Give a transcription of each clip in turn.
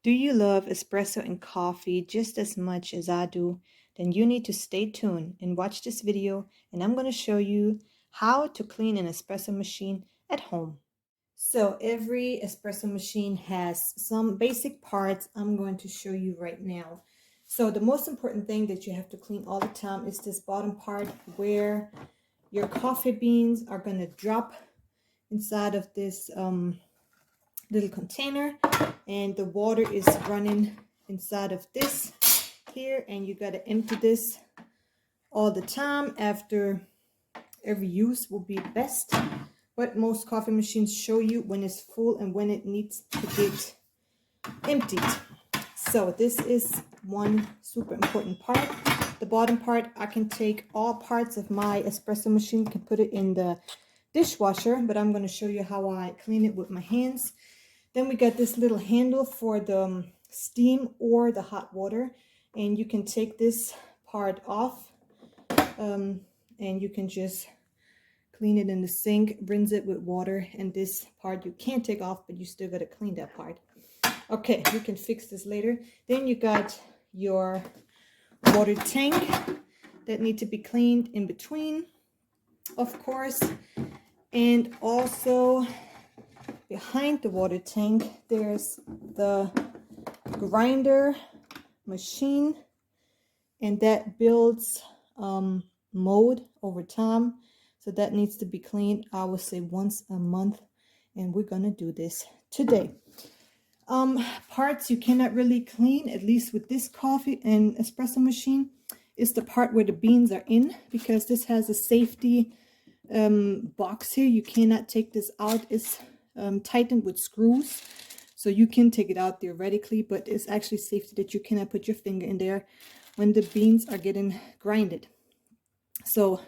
Do you love espresso and coffee just as much as I do? Then you need to stay tuned and watch this video, and I'm going to show you how to clean an espresso machine at home. So every espresso machine has some basic parts I'm going to show you right now. So the most important thing that you have to clean all the time is this bottom part where your coffee beans are going to drop inside of this little container, and the water is running inside of this here, and you got to empty this all the time. After every use will be best, but most coffee machines show you when it's full and when it needs to get emptied. So this is one super important part. The bottom part, I can take all parts of my espresso machine, can put it in the dishwasher, but I'm going to show you how I clean it with my hands. Then we got this little handle for the steam or the hot water, and you can take this part off, and you can just clean it in the sink, rinse it with water, and this part you can't take off, but you still got to clean that part. Okay, we can fix this later. Then you got your water tank that need to be cleaned in between, of course, and also behind the water tank there's the grinder machine, and that builds mold over time, so that needs to be cleaned, I would say, once a month, and we're gonna do this today. Parts you cannot really clean, at least with this coffee and espresso machine, is the part where the beans are in, because this has a safety box here. You cannot take this out. It's tightened with screws, so you can take it out theoretically, but it's actually safety that you cannot put your finger in there when the beans are getting grinded. So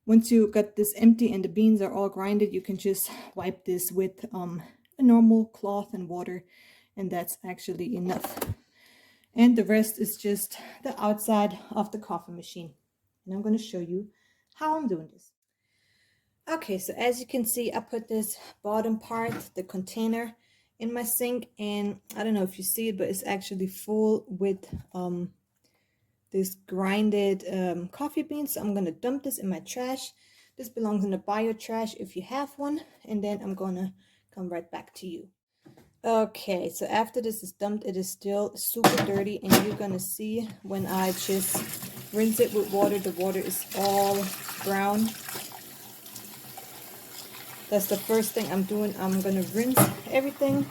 once you got this empty and the beans are all grinded, you can just wipe this with a normal cloth and water, and that's actually enough. And the rest is just the outside of the coffee machine, and I'm going to show you how I'm doing this. Okay, so as you can see, I put this bottom part, the container, in my sink, and I don't know if you see it, but it's actually full with this grinded coffee beans. So I'm going to dump this in my trash. This belongs in the bio trash if you have one, and then I'm going to come right back to you. Okay, so after this is dumped, it is still super dirty, and you're going to see when I just rinse it with water, the water is all brown. That's the first thing I'm doing. I'm going to rinse everything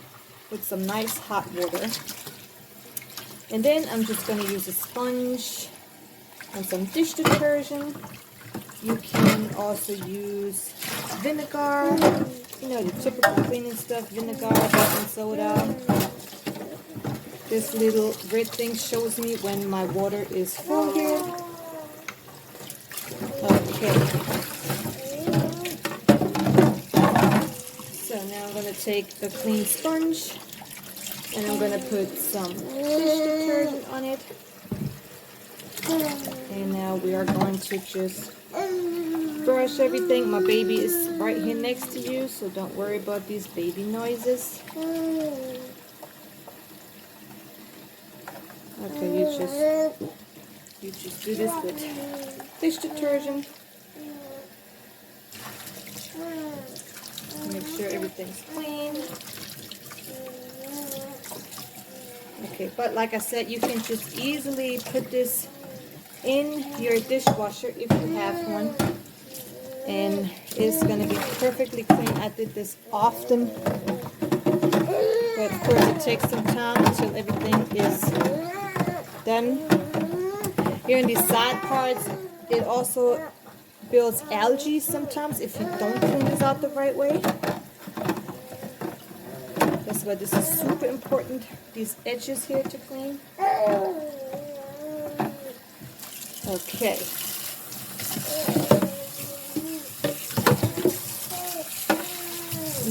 with some nice hot water. And then I'm just going to use a sponge and some dish detergent. You can also use vinegar, you know, the typical cleaning stuff, vinegar, baking soda. This little red thing shows me when my water is full here. Okay. So now I'm going to take a clean sponge, and I'm going to put some dish detergent on it. And now we are going to just brush everything. My baby is right here next to you, so don't worry about these baby noises. Okay, you just do this with dish detergent. Make sure everything's clean. Okay, but like I said, you can just easily put this in your dishwasher if you have one, and it's going to be perfectly clean. I did this often, but of course it takes some time until everything is done. Here in these side parts, it also builds algae sometimes if you don't clean this out the right way. That's why this is super important, these edges here to clean. Okay.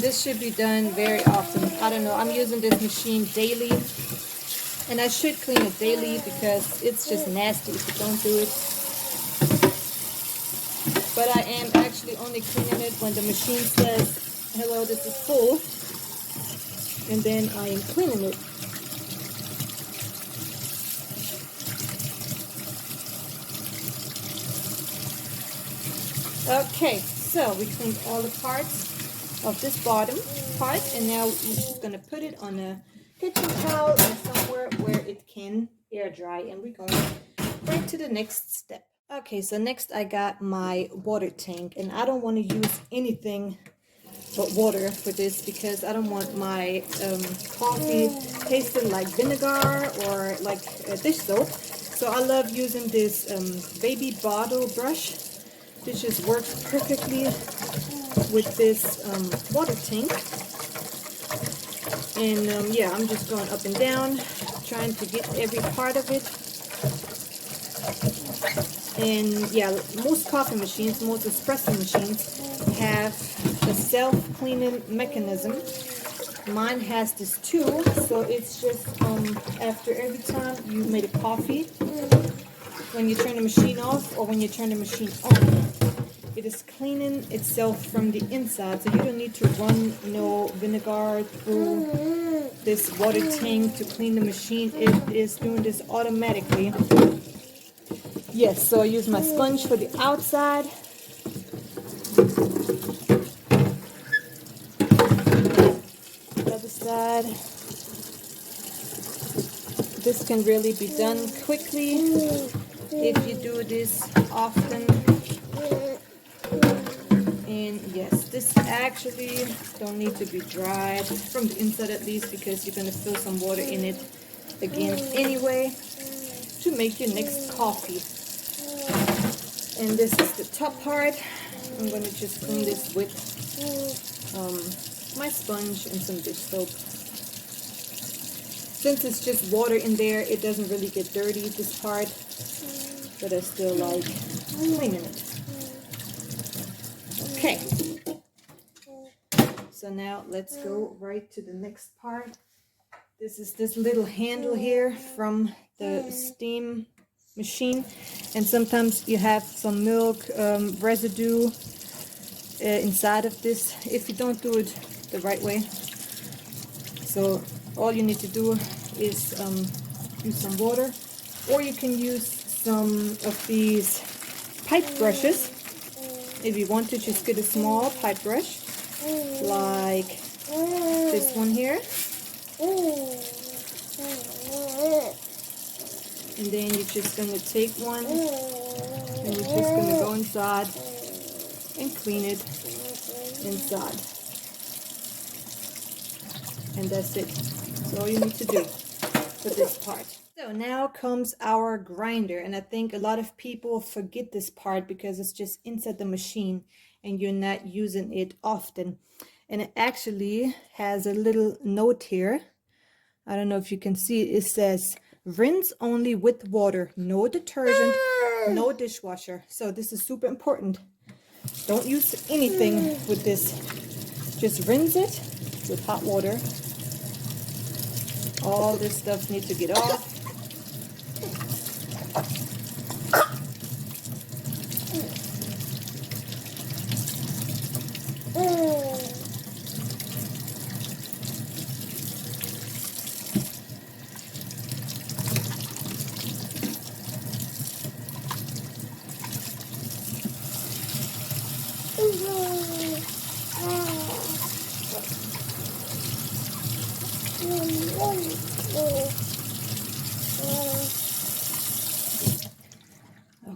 This should be done very often. I don't know, I'm using this machine daily, and I should clean it daily because it's just nasty if you don't do it. But I am actually only cleaning it when the machine says, hello, this is full, and then I am cleaning it. Okay, so we cleaned all the parts of this bottom part, and now we're just gonna put it on a kitchen towel or somewhere where it can air dry, and we're going right to the next step. Okay, so next I got my water tank, and I don't want to use anything but water for this because I don't want my coffee tasting like vinegar or like dish soap. So I love using this baby bottle brush. This just works perfectly with this water tank. And yeah, I'm just going up and down, trying to get every part of it. And yeah, most coffee machines, most espresso machines have a self-cleaning mechanism. Mine has this too, so it's just after every time you made a coffee, when you turn the machine off or when you turn the machine on, it is cleaning itself from the inside, so you don't need to run no vinegar through this water tank to clean the machine. It is doing this automatically. Yes, so I use my sponge for the outside. The other side. This can really be done quickly if you do this often. And yes, this actually don't need to be dried from the inside at least, because you're going to fill some water in it again anyway to make your next coffee. And this is the top part. I'm going to just clean this with my sponge and some dish soap. Since it's just water in there, it doesn't really get dirty, this part, but I still like cleaning it. Okay, so now let's go right to the next part. This is this little handle here from the steam machine, and sometimes you have some milk residue inside of this if you don't do it the right way. So all you need to do is use some water, or you can use some of these pipe brushes. If you want to, just get a small pipe brush like this one here. And then you're just going to take one and you're just going to go inside and clean it inside. And that's it. That's all you need to do for this part. So now comes our grinder, and I think a lot of people forget this part because it's just inside the machine and you're not using it often. And it actually has a little note here. I don't know if you can see it. It says rinse only with water, no detergent, no dishwasher. So this is super important. Don't use anything with this. Just rinse it with hot water. All this stuff needs to get off.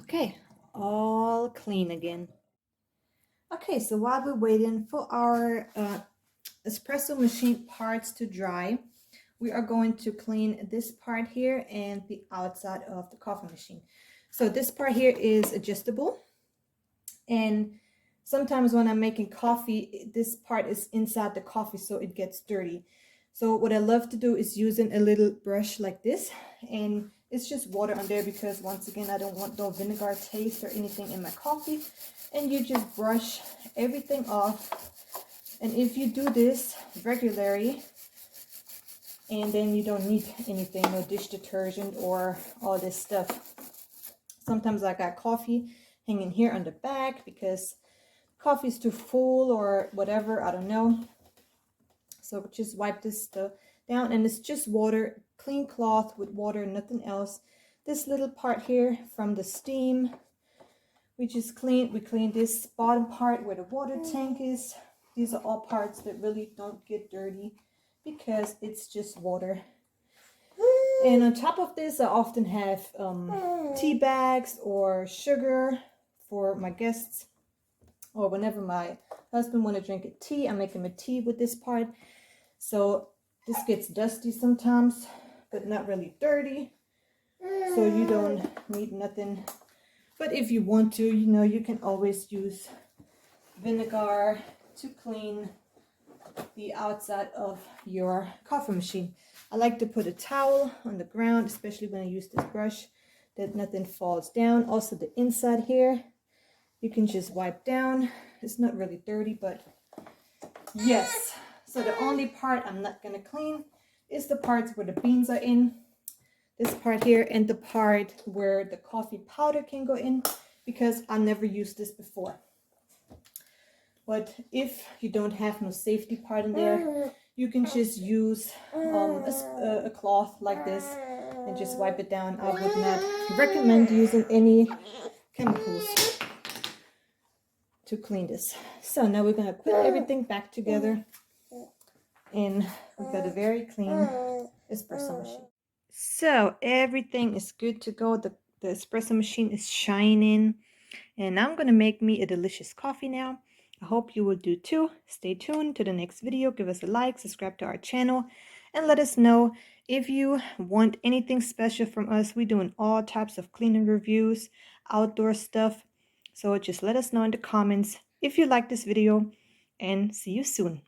Okay, all clean again. Okay, so while we're waiting for our espresso machine parts to dry, we are going to clean this part here and the outside of the coffee machine. So this part here is adjustable, and sometimes when I'm making coffee, this part is inside the coffee, so it gets dirty. So what I love to do is using a little brush like this, and it's just water on there because once again I don't want no vinegar taste or anything in my coffee. And you just brush everything off. And if you do this regularly, and then you don't need anything, no dish detergent or all this stuff. Sometimes I got coffee hanging here on the back because coffee is too full or whatever, I don't know. So just wipe this stuff down, and it's just water, clean cloth with water, nothing else. This little part here from the steam, we clean this bottom part where the water tank is. These are all parts that really don't get dirty because it's just water. And on top of this, I often have tea bags or sugar for my guests, or whenever my husband want to drink a tea, I make him a tea with this part. So this gets dusty sometimes, but not really dirty. So you don't need nothing. But if you want to, you know, you can always use vinegar to clean the outside of your coffee machine. I like to put a towel on the ground, especially when I use this brush, that nothing falls down. Also the inside here, you can just wipe down. It's not really dirty, but yes. So the only part I'm not gonna clean is the parts where the beans are in. This part here and the part where the coffee powder can go in, because I never used this before. But if you don't have no safety part in there, you can just use a cloth like this and just wipe it down. I would not recommend using any chemicals to clean this. So now we're gonna put everything back together, and we've got a very clean espresso machine. So everything is good to go. The espresso machine is shining, and I'm gonna make me a delicious coffee now. I hope you will do too. Stay tuned to the next video. Give us a like, subscribe to our channel, and let us know if you want anything special from us. We're doing all types of cleaning reviews, outdoor stuff. So just let us know in the comments if you like this video, and see you soon.